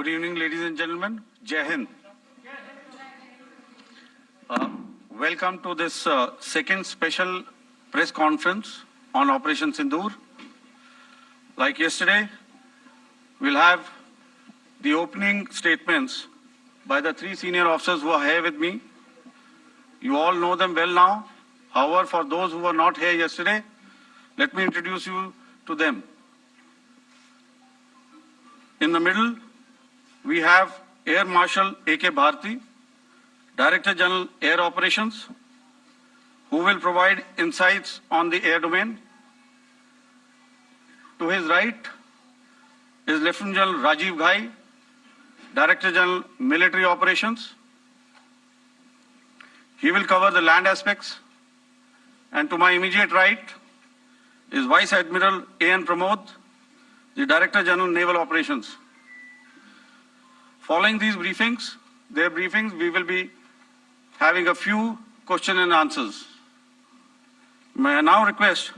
Good evening, ladies and gentlemen. Jai Hind. Welcome to this second special press conference on Operation Sindoor. Like yesterday, we'll have the opening statements by the three senior officers who are here with me. You all know them well now. However, for those who were not here yesterday, let me introduce you to them. In the middle, we have Air Marshal A.K. Bharti, Director General Air Operations, who will provide insights on the air domain. To his right is Lieutenant General Rajiv Ghai, Director General Military Operations. He will cover the land aspects. And to my immediate right is Vice Admiral A.N. Pramod, the Director General Naval Operations. Following these briefings, we will be having a few question and answers. May I now request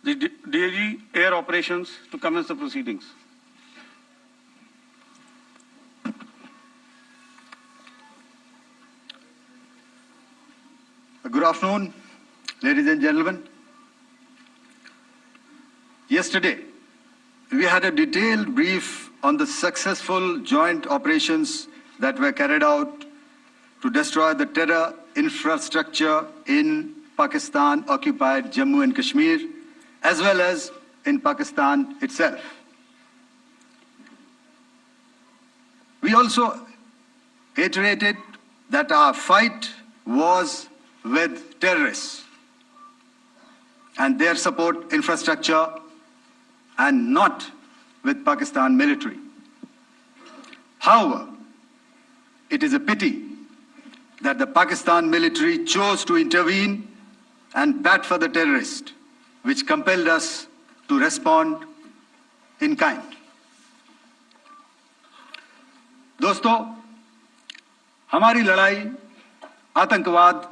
the DG Air Operations to commence the proceedings. Good afternoon, ladies and gentlemen. Yesterday, we had a detailed brief on the successful joint operations that were carried out to destroy the terror infrastructure in Pakistan-occupied Jammu and Kashmir, as well as in Pakistan itself. We also iterated that our fight was with terrorists and their support infrastructure and not with Pakistan military. However, it is a pity that the Pakistan military chose to intervene and bat for the terrorist, which compelled us to respond in kind. दोस्तों, हमारी लड़ाई आतंकवाद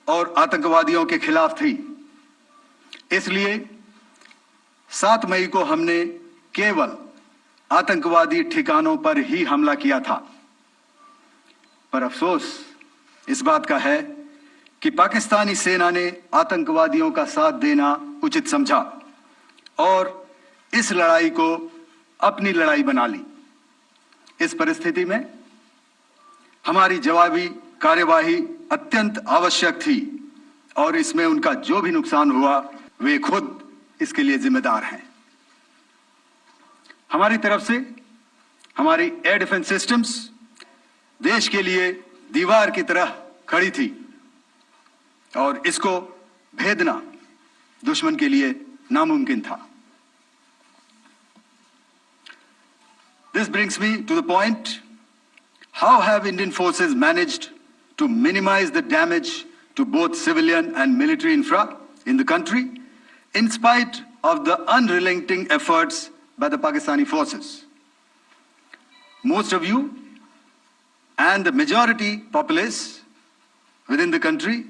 और आतंकवादियों के खिलाफ थी। इसलिए 7 मई को हमने केवल आतंकवादी ठिकानों पर ही हमला किया था। पर अफसोस इस बात का है कि पाकिस्तानी सेना ने आतंकवादियों का साथ देना उचित समझा और इस लड़ाई को अपनी लड़ाई बना ली। इस परिस्थिति में हमारी जवाबी कार्यवाही अत्यंत आवश्यक थी और इसमें उनका जो भी नुकसान हुआ, वे खुद इसके लिए जिम्मेदार हैं। हमारी तरफ से हमारी एयर डिफेंस सिस्टम्स देश के लिए दीवार की तरह खड़ी थी और इसको भेदना दुश्मन के लिए नामुमकिन था। This brings me to the point, how have Indian forces managed to minimize the damage to both civilian and military infra in the country in spite of the unrelenting efforts by the Pakistani forces? Most of you and the majority populace within the country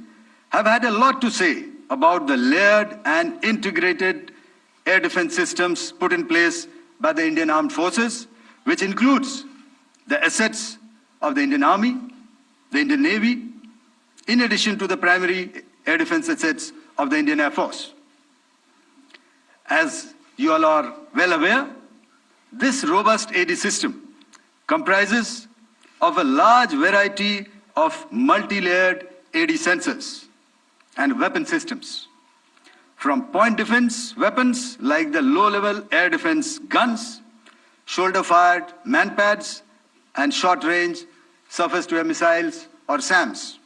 have had a lot to say about the layered and integrated air defense systems put in place by the Indian Armed Forces, which includes the assets of the Indian Army, the Indian Navy, in addition to the primary air defense assets of the Indian Air Force. As you all are well aware, this robust AD system comprises of a large variety of multi-layered AD sensors and weapon systems, from point defense weapons like the low-level air defense guns, shoulder-fired manpads, and short-range surface-to-air missiles or SAMs,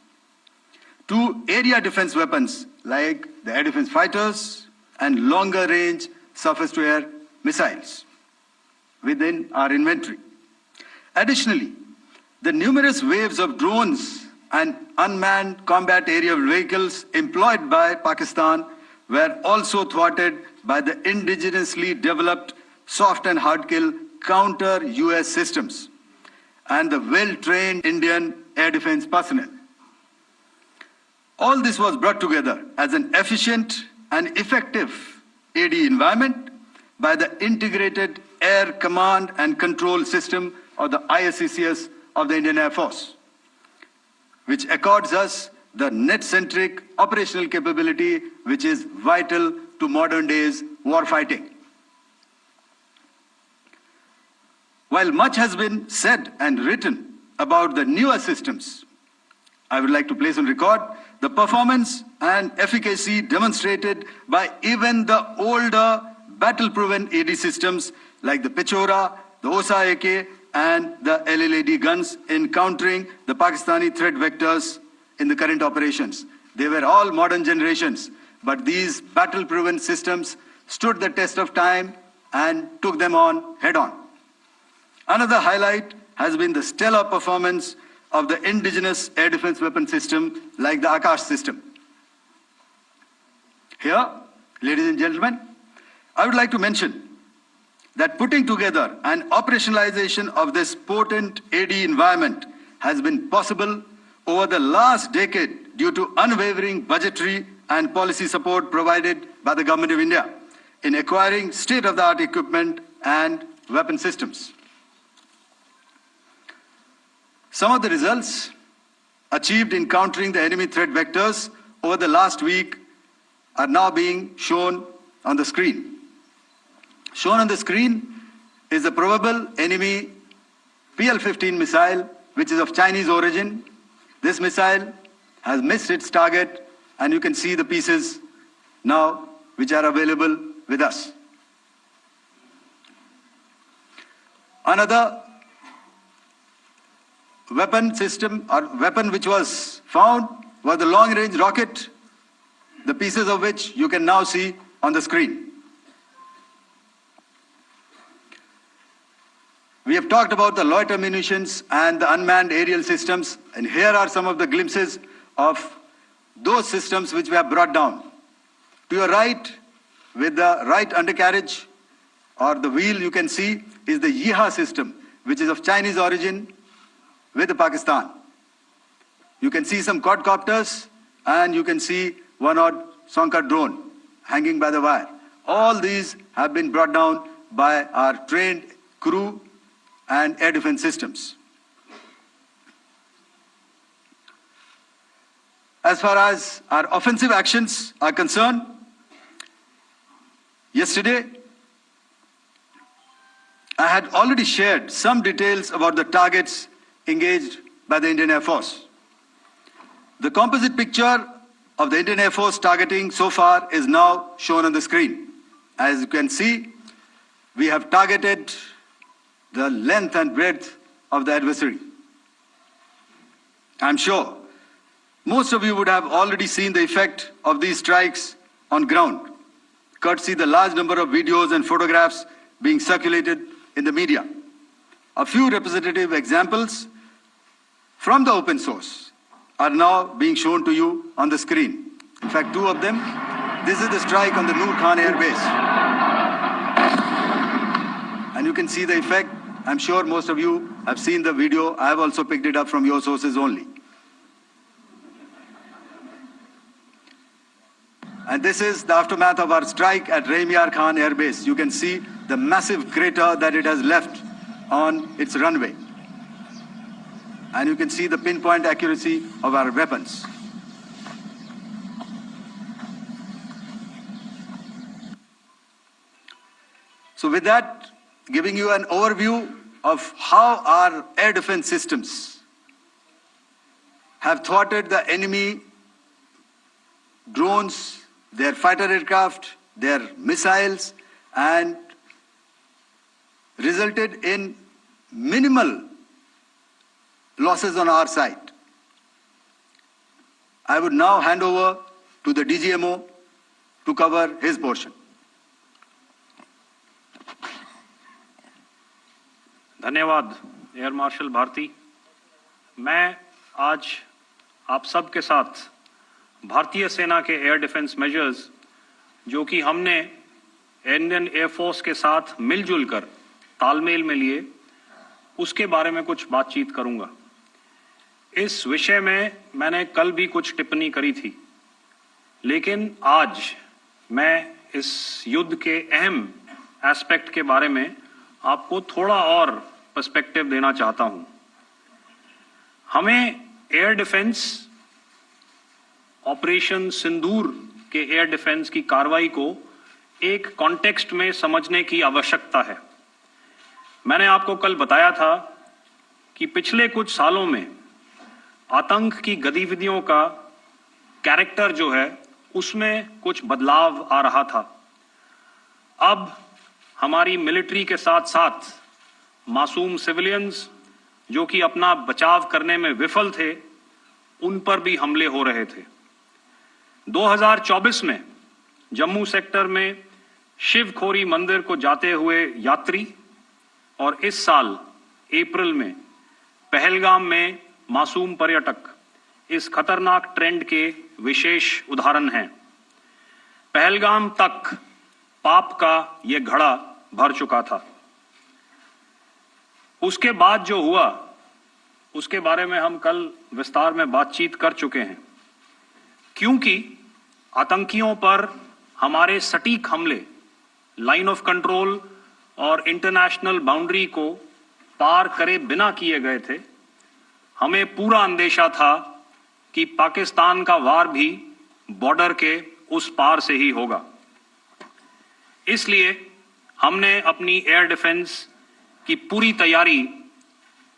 to area defense weapons like the air defense fighters and longer-range surface-to-air missiles within our inventory. Additionally, the numerous waves of drones and unmanned combat aerial vehicles employed by Pakistan were also thwarted by the indigenously developed soft and hard kill counter-US systems and the well-trained Indian air defense personnel. All this was brought together as an efficient and effective AD environment by the integrated Air Command and Control System, or the ISCCS of the Indian Air Force, which accords us the net-centric operational capability which is vital to modern days war fighting. While much has been said and written about the newer systems, I would like to place on record the performance and efficacy demonstrated by even the older battle-proven AD systems like the Pechora, the OSA AK, and the LLAD guns in countering the Pakistani threat vectors in the current operations. They were all modern generations, but these battle-proven systems stood the test of time and took them on head-on. Another highlight has been the stellar performance of the indigenous air defense weapon system like the Akash system. Here, ladies and gentlemen, I would like to mention that putting together an operationalization of this potent AD environment has been possible over the last decade due to unwavering budgetary and policy support provided by the Government of India in acquiring state-of-the-art equipment and weapon systems. Some of the results achieved in countering the enemy threat vectors over the last week are now being shown on the screen. Shown on the screen is the probable enemy PL-15 missile, which is of Chinese origin. This missile has missed its target, and you can see the pieces now which are available with us. Another weapon system or weapon which was found was the long-range rocket, the pieces of which you can now see on the screen. We have talked about the loiter munitions and the unmanned aerial systems, and here are some of the glimpses of those systems which we have brought down. To your right, with the right undercarriage or the wheel you can see, is the Yeeha system, which is of Chinese origin with Pakistan. You can see some quadcopters, and you can see one odd Sonka drone hanging by the wire. All these have been brought down by our trained crew and air defense systems. As far as our offensive actions are concerned, yesterday I had already shared some details about the targets engaged by the Indian Air Force. The composite picture of the Indian Air Force targeting so far is now shown on the screen. As you can see, we have targeted the length and breadth of the adversary. I'm sure most of you would have already seen the effect of these strikes on ground, courtesy the large number of videos and photographs being circulated in the media. A few representative examples from the open source are now being shown to you on the screen. In fact, two of them. This is the strike on the Noor Khan Air Base. And you can see the effect. I'm sure most of you have seen the video. I have also picked it up from your sources only. And this is the aftermath of our strike at Rahim Yar Khan Air Base. You can see the massive crater that it has left on its runway. And you can see the pinpoint accuracy of our weapons. So with that, giving you an overview of how our air defense systems have thwarted the enemy drones, their fighter aircraft, their missiles, and resulted in minimal losses on our side. I would now hand over to the DGMO to cover his portion. धन्यवाद air marshal Bharti. मैं आज आप सब के साथ भारतीय सेना के एयर डिफेंस मेजर्स जो कि हमने इंडियन एयर फोर्स के साथ मिलजुल कर तालमेल में लिए, उसके बारे में कुछ बातचीत करूंगा। इस विषय में मैंने कल भी कुछ टिप्पणी करी थी, लेकिन आज मैं इस युद्ध के अहम एस्पेक्ट के बारे में आपको थोड़ा और पर्सपेक्टिव देना चाहता हूं। हमें एयर डिफेंस ऑपरेशन सिंदूर के एयर डिफेंस की कार्रवाई को एक कॉन्टेक्स्ट में समझने की आवश्यकता है। मैंने आपको कल बताया था कि पिछले कुछ सालों में आतंक की गतिविधियों का कैरेक्टर जो है उसमें कुछ बदलाव आ रहा था। अब हमारी मिलिट्री के साथ साथ मासूम सिविलियंस जो कि अपना बचाव करने में विफल थे, उन पर भी हमले हो रहे थे। 2024 में जम्मू सेक्टर में शिवखोरी मंदिर को जाते हुए यात्री और इस साल अप्रैल में पहलगाम में मासूम पर्यटक इस खतरनाक ट्रेंड के विशेष उदाहरण हैं। पहलगाम तक पाप का यह घड़ा भर चुका था। उसके बाद जो हुआ उसके बारे में हम कल विस्तार में बातचीत कर चुके हैं। क्योंकि आतंकियों पर हमारे सटीक हमले लाइन ऑफ कंट्रोल और इंटरनेशनल बाउंड्री को पार करे बिना किए गए थे, हमें पूरा अंदेशा था कि पाकिस्तान का वार भी बॉर्डर के उस पार से ही होगा। इसलिए हमने अपनी एयर डिफेंस की पूरी तैयारी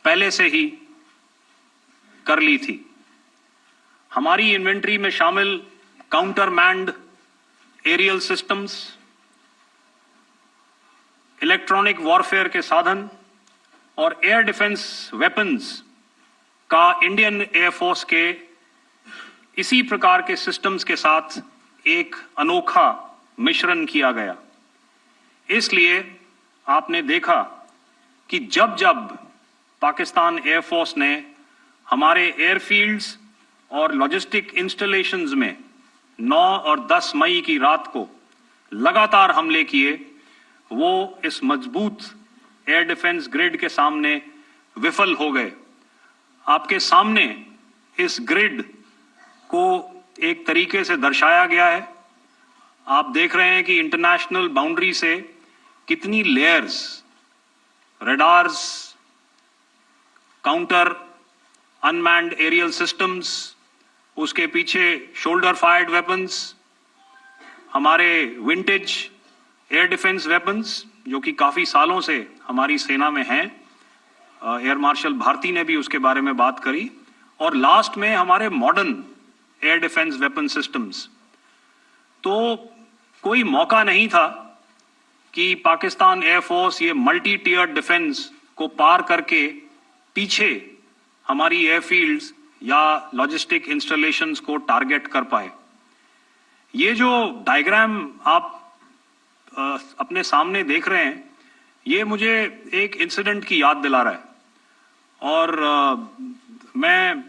पहले से ही कर ली थी। हमारी इन्वेंट्री में शामिल counter manned aerial systems, electronic warfare के साधन और एयर डिफेंस वेपन्स का इंडियन एयरफोर्स के इसी प्रकार के सिस्टम्स के साथ एक अनोखा मिश्रण किया गया। इसलिए आपने देखा कि जब जब पाकिस्तान एयरफोर्स ने हमारे एयरफील्ड्स और लॉजिस्टिक इंस्टॉलेशंस में 9 और 10 मई की रात को लगातार हमले किए, वो इस मजबूत एयर डिफेंस ग्रिड के सामने विफल हो गए। आपके सामने इस ग्रिड को एक तरीके से दर्शाया गया है। आप देख रहे हैं कि इंटरनेशनल बाउंड्री से कितनी layers, radars, counter unmanned aerial systems, उसके पीछे शोल्डर फायर्ड वेपन्स, हमारे विंटेज एयर डिफेंस वेपन्स जो कि काफी सालों से हमारी सेना में हैं। एयर मार्शल भारती ने भी उसके बारे में बात करी। और लास्ट में हमारे modern air defence weapon systems. तो कोई मौका नहीं था कि पाकिस्तान एयरफोर्स ये मल्टी टीयर डिफेंस को पार करके पीछे हमारी एयरफील्ड्स या लॉजिस्टिक इंस्टॉलेशंस को टारगेट कर पाए। ये जो डायग्राम आप अपने सामने देख रहे हैं, ये मुझे एक इंसिडेंट की याद दिला रहा है। और मैं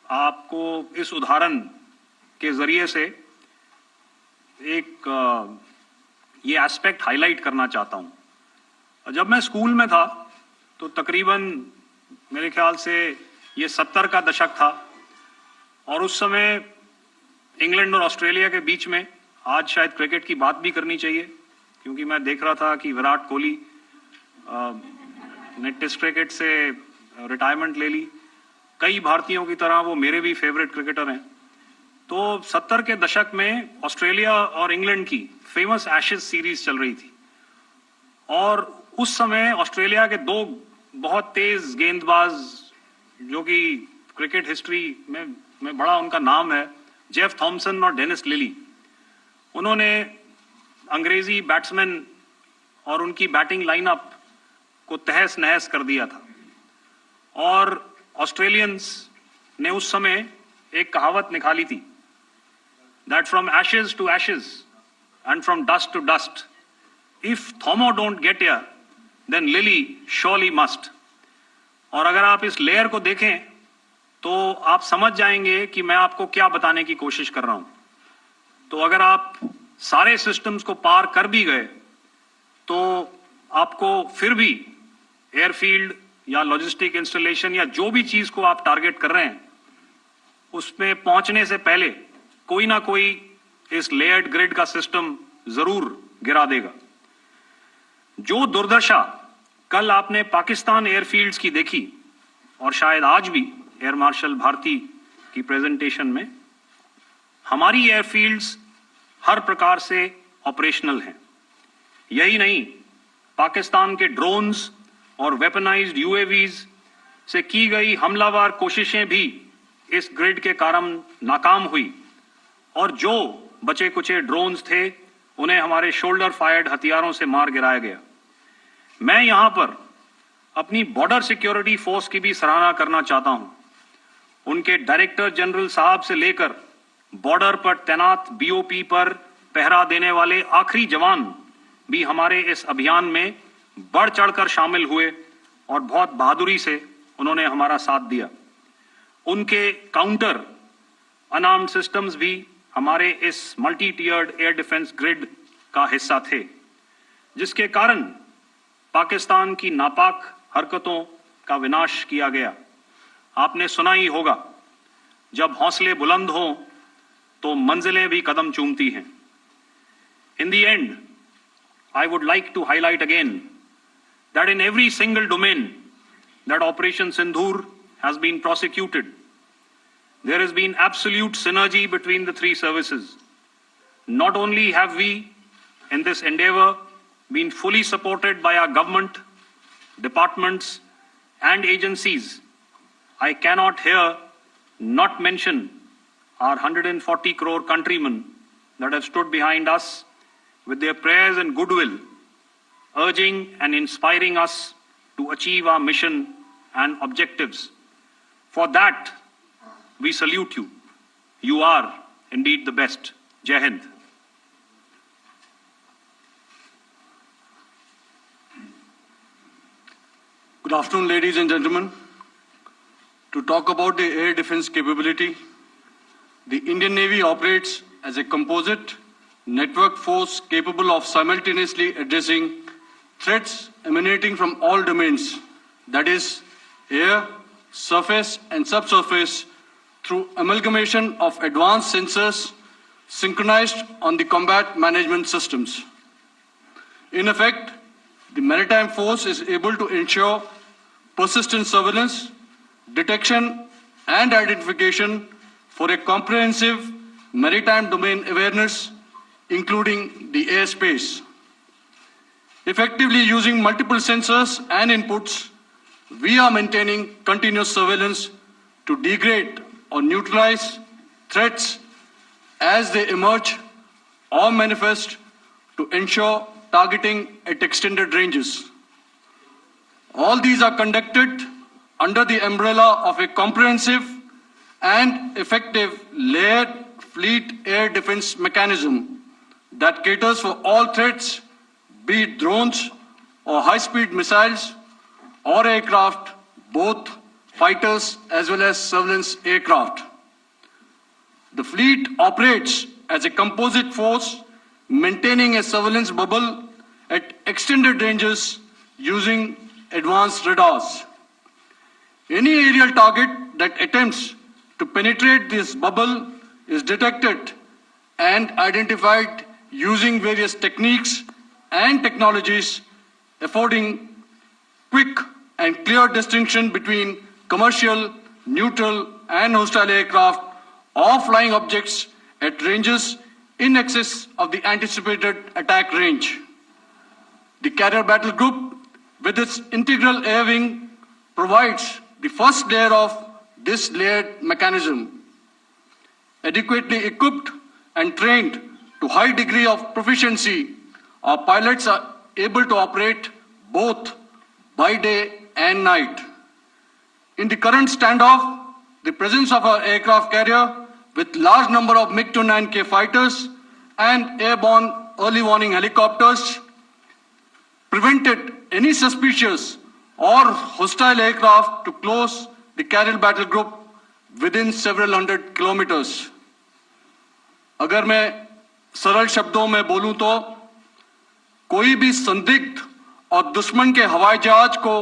आपको इस उदाहरण के जरिए से एक ये एस्पेक्ट हाईलाइट करना चाहता हूं। जब मैं स्कूल में था तो तकरीबन मेरे ख्याल से ये 70 का दशक था और उस समय इंग्लैंड और ऑस्ट्रेलिया के बीच में, आज शायद क्रिकेट की बात भी करनी चाहिए क्योंकि मैं देख रहा था कि विराट कोहली ने टेस्ट क्रिकेट से रिटायरमेंट ले ली। कई भारतीयों की तरह वो मेरे भी फेवरेट क्रिकेटर हैं। तो 70 के दशक में ऑस्ट्रेलिया और इंग्लैंड की फेमस एशेज सीरीज चल रही थी और उस समय ऑस्ट्रेलिया के दो बहुत तेज गेंदबाज जो कि क्रिकेट हिस्ट्री में बड़ा उनका नाम है, जेफ थॉमसन और डेनिस लिली, उन्होंने अंग्रेजी बैट्समैन और उनकी बैटिंग लाइनअप को तहस नहस कर दिया था। और ऑस्ट्रेलियंस ने उस समय एक कहावत निकाली थी, that from ashes to ashes and from dust to dust, if Thommo don't get here then Lillee surely must. और अगर आप इस लेयर को देखें तो आप समझ जाएंगे कि मैं आपको क्या बताने की कोशिश कर रहा हूं। तो अगर आप सारे सिस्टम्स को पार कर भी गए तो आपको फिर भी एयरफील्ड या लॉजिस्टिक इंस्टॉलेशन या जो भी चीज को आप टारगेट कर रहे हैं उसमें पहुंचने से पहले कोई ना कोई इस लेयर्ड ग्रिड का सिस्टम जरूर गिरा देगा। जो दुर्दशा कल आपने पाकिस्तान एयरफील्ड्स की देखी और शायद आज भी एयर मार्शल भारती की प्रेजेंटेशन में, हमारी एयरफील्ड्स हर प्रकार से ऑपरेशनल हैं। यही नहीं, पाकिस्तान के ड्रोन्स और वेपनाइज्ड यूएवीज से की गई हमलावर कोशिशें भी इस ग्रिड के कारण नाकाम हुई और जो बचे कुचे ड्रोन्स थे उन्हें हमारे शोल्डर फायर्ड हथियारों से मार गिराया गया। मैं यहां पर अपनी बॉर्डर सिक्योरिटी फोर्स की भी सराहना करना चाहता हूं। उनके डायरेक्टर जनरल साहब से लेकर बॉर्डर पर तैनात बीओपी पर पहरा देने वाले आखिरी जवान भी हमारे इस अभियान में बढ़ चढ़कर शामिल हुए और बहुत बहादुरी से उन्होंने हमारा साथ दिया। उनके काउंटर अनार्म्ड सिस्टम्स भी हमारे इस मल्टी टियर्ड एयर डिफेंस ग्रिड का हिस्सा थे, जिसके कारण पाकिस्तान की नापाक हरकतों का विनाश किया गया। आपने सुना ही होगा, जब हौसले बुलंद हों तो मंजिलें भी कदम चूमती हैं। In the end, I would like to highlight again that in every single domain that Operation Sindoor has been prosecuted, there has been absolute synergy between the three services. Not only have we, in this endeavor, been fully supported by our government, departments, and agencies, I cannot here not mention our 140 crore countrymen that have stood behind us with their prayers and goodwill, urging and inspiring us to achieve our mission and objectives. For that, we salute you. You are indeed the best. Jai Hind. Good afternoon, ladies and gentlemen. To talk about the air defense capability, the Indian Navy operates as a composite network force capable of simultaneously addressing threats emanating from all domains, that is, air, surface, and subsurface, through amalgamation of advanced sensors synchronized on the combat management systems. In effect, the maritime force is able to ensure persistent surveillance, detection, and identification for a comprehensive maritime domain awareness, including the airspace. Effectively using multiple sensors and inputs, we are maintaining continuous surveillance to degrade or neutralize threats as they emerge or manifest, to ensure targeting at extended ranges. All these are conducted under the umbrella of a comprehensive and effective layered fleet air defense mechanism that caters for all threats, be it drones or high-speed missiles or aircraft, both fighters as well as surveillance aircraft. The fleet operates as a composite force, maintaining a surveillance bubble at extended ranges using advanced radars. Any aerial target that attempts to penetrate this bubble is detected and identified using various techniques and technologies, affording quick and clear distinction between commercial, neutral, and hostile aircraft or flying objects at ranges in excess of the anticipated attack range. The Carrier Battle Group, with its integral air wing, provides the first layer of this layered mechanism. Adequately equipped and trained to high degree of proficiency, our pilots are able to operate both by day and night. In the current standoff, the presence of our aircraft carrier with large number of MiG-29K fighters and airborne early warning helicopters prevented any suspicious or hostile aircraft to close the Carrier Battle Group within several hundred kilometers. अगर मैं सरल शब्दों में बोलूं तो कोई भी संदिग्ध और दुश्मन के हवाई जहाज को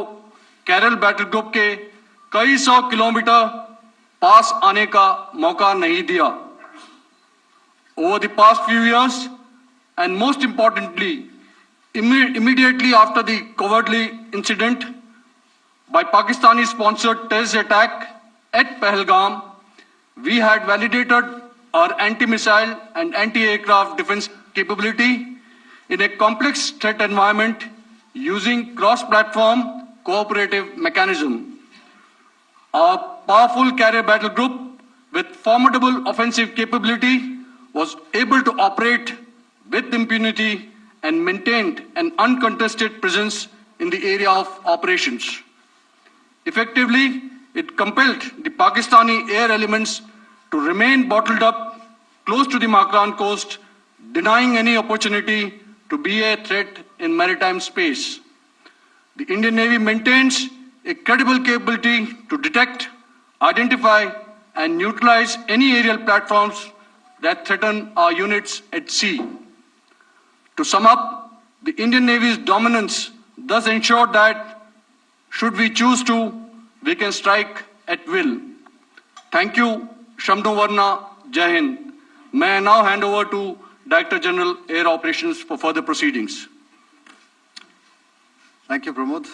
कैरल बैटल ग्रुप के कई सौ किलोमीटर पास आने का मौका नहीं दिया. Over the past few years, and most importantly, Immediately after the cowardly incident by Pakistani-sponsored terrorist attack at Pahalgam, we had validated our anti-missile and anti-aircraft defense capability in a complex threat environment using cross-platform cooperative mechanism. Our powerful carrier battle group with formidable offensive capability was able to operate with impunity and maintained an uncontested presence in the area of operations. Effectively, it compelled the Pakistani air elements to remain bottled up close to the Makran coast, denying any opportunity to be a threat in maritime space. The Indian Navy maintains a credible capability to detect, identify, and neutralize any aerial platforms that threaten our units at sea. To sum up, the Indian Navy's dominance thus ensured that, should we choose to, we can strike at will. Thank you, Shamdho Varna, Jai Hind. May I now hand over to Director General Air Operations for further proceedings. Thank you, Pramod.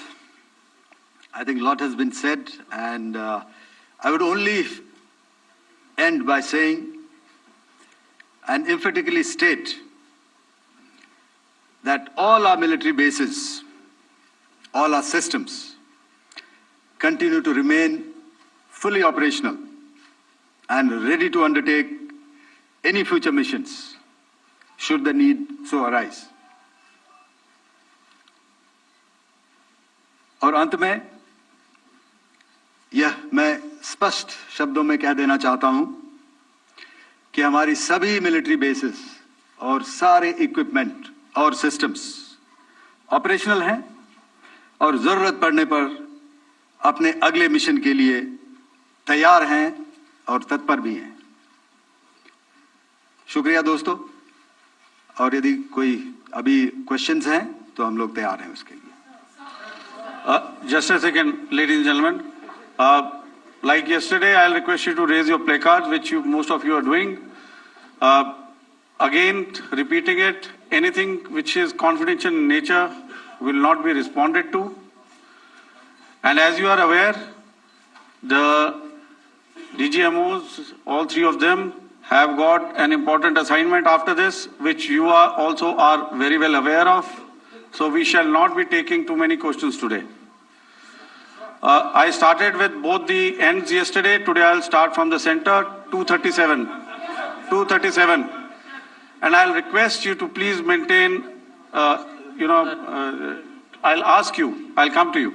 I think a lot has been said, and I would only end by saying and emphatically state that all our military bases, all our systems continue to remain fully operational and ready to undertake any future missions should the need so arise. और अंत में यह मैं स्पष्ट शब्दों में कह देना चाहता हूं कि हमारी सभी मिलिट्री बेसेस और सारे इक्विपमेंट और सिस्टम्स ऑपरेशनल हैं और जरूरत पड़ने पर अपने अगले मिशन के लिए तैयार हैं और तत्पर भी हैं। शुक्रिया दोस्तों, और यदि कोई अभी क्वेश्चंस हैं तो हम लोग तैयार हैं उसके लिए। Just a second, ladies and gentlemen. Like yesterday, I'll request you to raise your placards, which most of you are doing. Again, repeating it, anything which is confidential in nature will not be responded to. And as you are aware, the DGMOs, all three of them, have got an important assignment after this, which you also are very well aware of. So we shall not be taking too many questions today. I started with both the ends yesterday. Today I'll start from the center, 237. 237. And I'll request you to please maintain, I'll ask you, I'll come to you.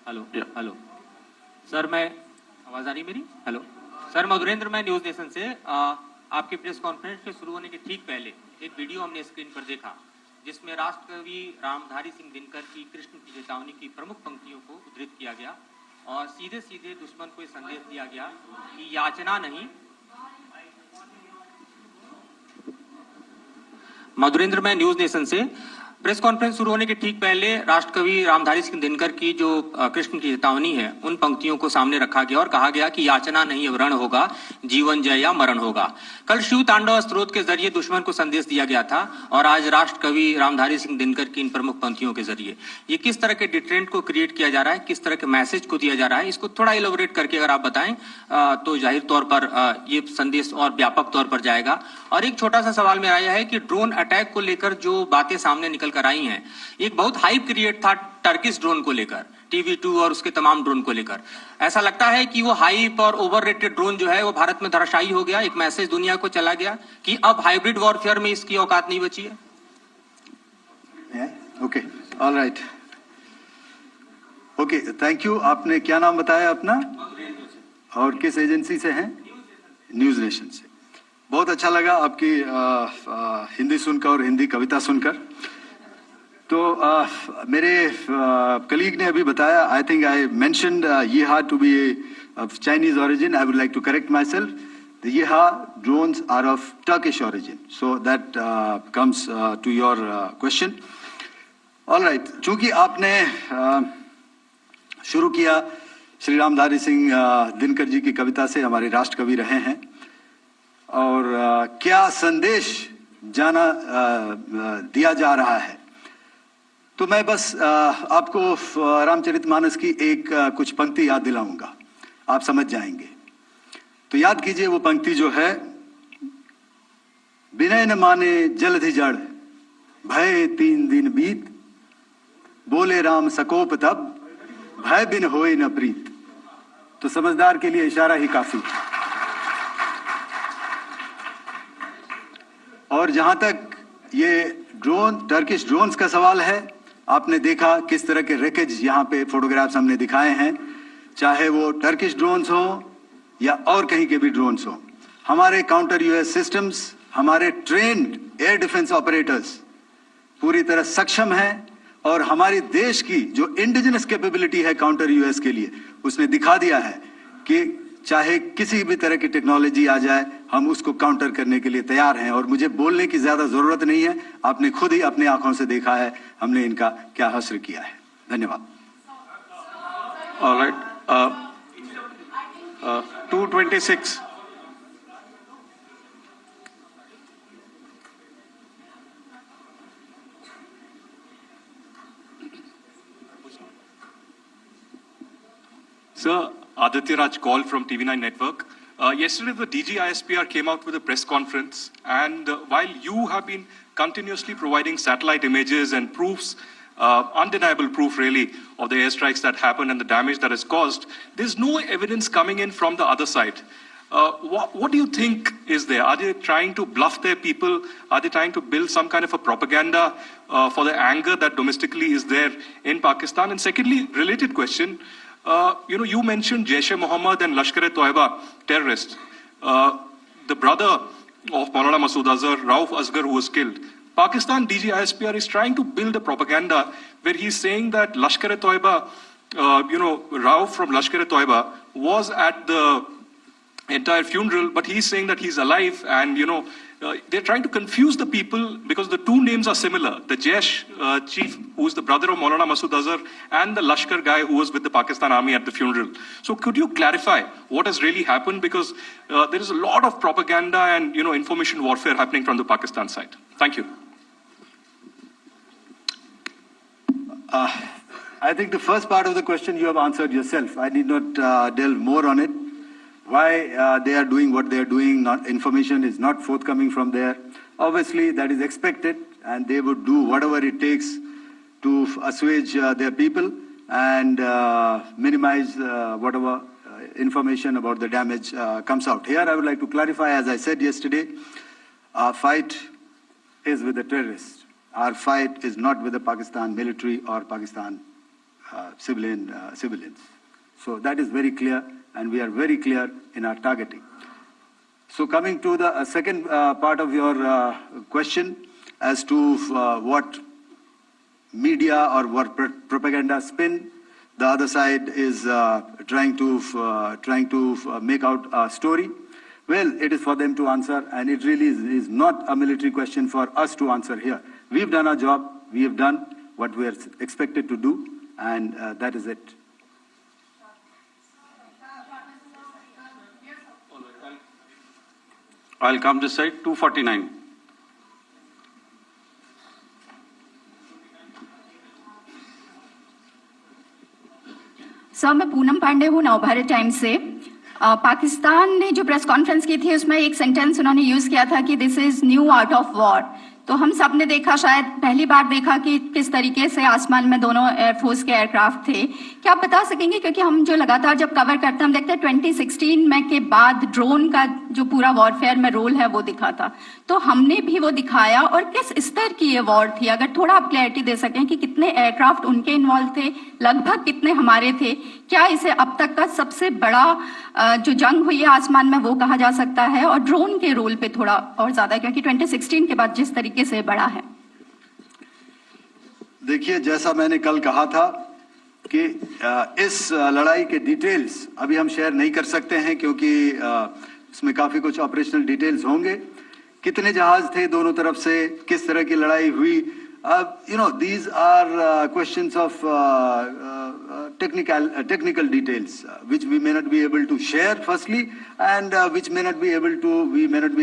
Hello Yeah. Hello sir, मैं आवाज आ रही मेरी? Hello sir, Madhurendra, मैं news nation से आपके press conference के शुरू होने के ठीक पहले एक वीडियो हमने स्क्रीन पर देखा जिसमें राष्ट्रकवि रामधारी सिंह दिनकर की कृष्ण की चेतावनी की प्रमुख पंक्तियों को उद्धृत किया गया और सीधे सीधे दुश्मन को संदेश दिया गया कि याचना नहीं। मधुरेंद्र, मैं न्यूज नेशन से प्रेस कॉन्फ्रेंस शुरू होने के ठीक पहले राष्ट्रकवि रामधारी सिंह दिनकर की जो कृष्ण की चेतावनी है उन पंक्तियों को सामने रखा गया और कहा गया कि याचना नहीं अब रण होगा, जीवन जय या मरण होगा। कल शिव तांडव स्त्रोत के जरिए दुश्मन को संदेश दिया गया था और आज राष्ट्रकवि रामधारी सिंह दिनकर की इन प्रमुख पंक्तियों के जरिए ये किस तरह के डिटरेंट को क्रिएट किया जा रहा है, किस तरह के मैसेज को दिया जा रहा है, इसको थोड़ा इलेबोरेट करके अगर आप बताएं तो जाहिर तौर पर ये संदेश और व्यापक तौर पर जाएगा। और एक छोटा सा सवाल मेरा यह है कि ड्रोन अटैक को लेकर जो बातें सामने निकल कर आई हैं, एक बहुत हाइप क्रिएट था टर्किश ड्रोन को लेकर, TV2 और उसके तमाम ड्रोन को लेकर। ऐसा लगता है कि वो हाइप और ओवररेटेड ड्रोन जो है वो भारत में धराशायी हो गया, एक मैसेज दुनिया को चला गया कि अब हाइब्रिड वॉरफेयर में इसकी औकात नहीं बची है। Okay, all right, okay, thank you. आपने क्या नाम बताया अपना और किस एजेंसी से हैं? न्यूज नेशन से। बहुत अच्छा लगा आपकी हिंदी सुनकर और हिंदी कविता सुनकर। तो मेरे कलीग ने अभी बताया, आई थिंक आई मेंशन्ड येहा to be of Chinese origin. I would like to correct myself, the येहा drones are of Turkish origin, so that comes to your question. All right, चूंकि आपने शुरू किया श्री रामधारी सिंह दिनकर जी की कविता से, हमारे राष्ट्रकवि रहे हैं, और क्या संदेश दिया जा रहा है। तो मैं बस आपको रामचरितमानस की कुछ पंक्ति याद दिलाऊंगा, आप समझ जाएंगे। तो याद कीजिए वो पंक्ति जो है, विनय न माने जलधि जड़, भय 3 दिन बीत, बोले राम सकोप तब, भय बिन होए न प्रीत। तो समझदार के लिए इशारा ही काफी। और जहां तक ये टर्किश ड्रोन्स का सवाल है, आपने देखा किस तरह के रेकेज यहाँ पे फोटोग्राफ्स हमने दिखाए हैं, चाहे वो टर्किश ड्रोन्स हो या और कहीं के भी ड्रोन्स हो। हमारे काउंटर यूएस सिस्टम्स, हमारे ट्रेन्ड एयर डिफेंस ऑपरेटर्स पूरी तरह सक्षम हैं, और हमारी देश की जो इंडिजिनस कैपेबिलिटी है काउंटर यूएस के लिए, उसने दिखा दिया है कि चाहे किसी भी तरह की टेक्नोलॉजी आ जाए, हम उसको काउंटर करने के लिए तैयार हैं। और मुझे बोलने की ज्यादा जरूरत नहीं है, आपने खुद ही अपनी आंखों से देखा है हमने इनका क्या हश्र किया है। धन्यवाद। All right. 226. Sir, Aditya Raj Kaul from TV9 Network. Yesterday, the DG ISPR came out with a press conference, and while you have been continuously providing satellite images and proofs, undeniable proof really, of the airstrikes that happened and the damage that is caused, there's no evidence coming in from the other side. What do you think is there? Are they trying to bluff their people? Are they trying to build some kind of a propaganda for the anger that domestically is there in Pakistan? And secondly, related question, you mentioned Jaish-e-Mohammed and Lashkar-e-Toiba terrorists. The brother of Maulana Masood Azhar, Rauf Asghar, who was killed. Pakistan DG ISPR is trying to build a propaganda where he's saying that Lashkar-e-Toiba, Rauf from Lashkar-e-Toiba was at the entire funeral, but he's saying that he's alive, and they're trying to confuse the people because the two names are similar. The Jaish chief, who is the brother of Maulana Masood Azhar, and the Lashkar guy who was with the Pakistan army at the funeral. So could you clarify what has really happened? Because there is a lot of propaganda and information warfare happening from the Pakistan side. Thank you. I think the first part of the question you have answered yourself. I need not delve more on it. Why they are doing what they are doing, information is not forthcoming from there. Obviously, that is expected, and they would do whatever it takes to assuage their people and minimize whatever information about the damage comes out. Here, I would like to clarify, as I said yesterday, our fight is with the terrorists. Our fight is not with the Pakistan military or Pakistan civilians. So that is very clear, and we are very clear in our targeting. So coming to the second part of your question as to what media or what propaganda spin the other side is trying to make out a story. Well, it is for them to answer, and it really is not a military question for us to answer here. We've done our job, we have done what we are expected to do, and that is it. I'll come this side. 249. Sir, मैं पूनम पांडे हूँ, Navbharat times से। पाकिस्तान ने जो press conference की थी उसमें एक sentence उन्होंने यूज किया था कि this is new art of war. तो हम सब ने देखा, शायद पहली बार देखा कि किस तरीके से आसमान में दोनों एयरफोर्स के एयरक्राफ्ट थे। क्या आप बता सकेंगे, क्योंकि हम जो लगातार जब कवर करते हैं हम देखते हैं 2016 में के बाद ड्रोन का जो पूरा वॉरफेयर में रोल है वो दिखा था, तो हमने भी वो दिखाया। और किस स्तर की ये वॉर थी, अगर थोड़ा आप क्लैरिटी दे सकें कि कितने एयरक्राफ्ट उनके इन्वॉल्व थे, लगभग कितने हमारे थे, क्या इसे अब तक का सबसे बड़ा जो जंग हुई है आसमान में वो कहा जा सकता है, और ड्रोन के रोल पे थोड़ा और ज्यादा, क्योंकि 2016 के बाद जिस तरीके से बढ़ा है। देखिए, जैसा मैंने कल कहा था कि इस लड़ाई के डिटेल्स अभी हम शेयर नहीं कर सकते हैं, क्योंकि इसमें काफी कुछ ऑपरेशनल डिटेल्स होंगे। कितने जहाज थे दोनों तरफ से, किस तरह की लड़ाई हुई, these are questions of technical details which we may not be able to share firstly, and which we may not be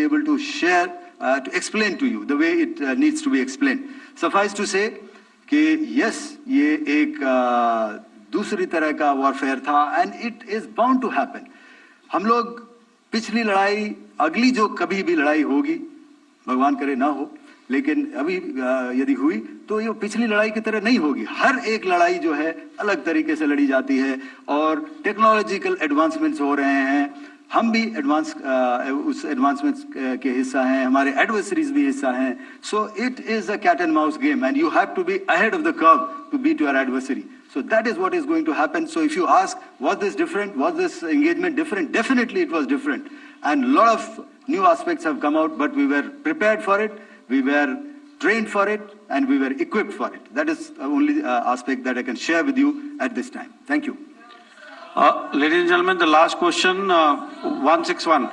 able to share to explain to you the way it needs to be explained. Suffice to say कि yes, ये एक दूसरी तरह का warfare था and it is bound to happen. हम लोग पिछली लड़ाई, अगली जो कभी भी लड़ाई होगी, भगवान करे ना हो, लेकिन अभी यदि हुई तो ये पिछली लड़ाई की तरह नहीं होगी. हर एक लड़ाई जो है अलग तरीके से लड़ी जाती है और टेक्नोलॉजिकल एडवांसमेंट्स हो रहे हैं. हम भी उस एडवांसमेंट्स के हिस्सा हैं, हमारे एडवर्सरीज भी हिस्सा हैं. So it is a cat and mouse game and you have to be ahead of the curve to beat your adversary. So that is what is going to happen. So if you ask, was this different? Was this engagement different? Definitely it was different. And a lot of new aspects have come out, but we were prepared for it, we were trained for it, and we were equipped for it. That is the only aspect that I can share with you at this time. Thank you. Ladies and gentlemen, the last question, 161.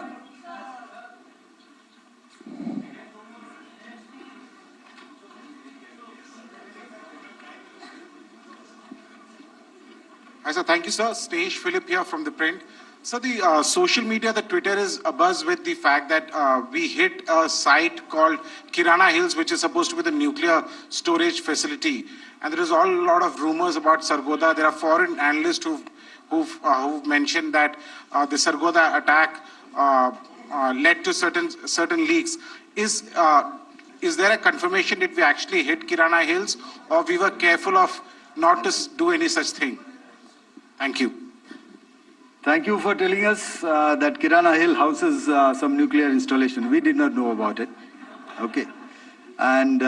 Hi, sir. Thank you, sir. Stage Philip here from the print. So the social media, the Twitter is abuzz with the fact that we hit a site called Kirana Hills, which is supposed to be the nuclear storage facility. And there is a lot of rumors about Sargodha. There are foreign analysts who've mentioned that the Sargodha attack led to certain leaks. Is there a confirmation that we actually hit Kirana Hills, or we were careful of not to do any such thing? Thank you. Thank you for telling us that Kirana Hill houses some nuclear installation. We did not know about it. Okay. And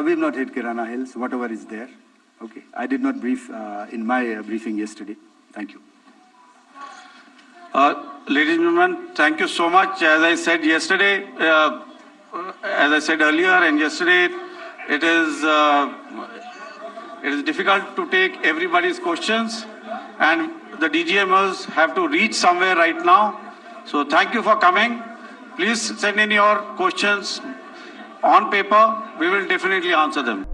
we've not hit Kirana Hills, whatever is there. Okay. I did not brief in my briefing yesterday. Thank you. Ladies and gentlemen, thank you so much. As I said yesterday, as I said earlier and yesterday, it is difficult to take everybody's questions, and the DGMers have to reach somewhere right now. So thank you for coming. Please send in your questions on paper. We will definitely answer them.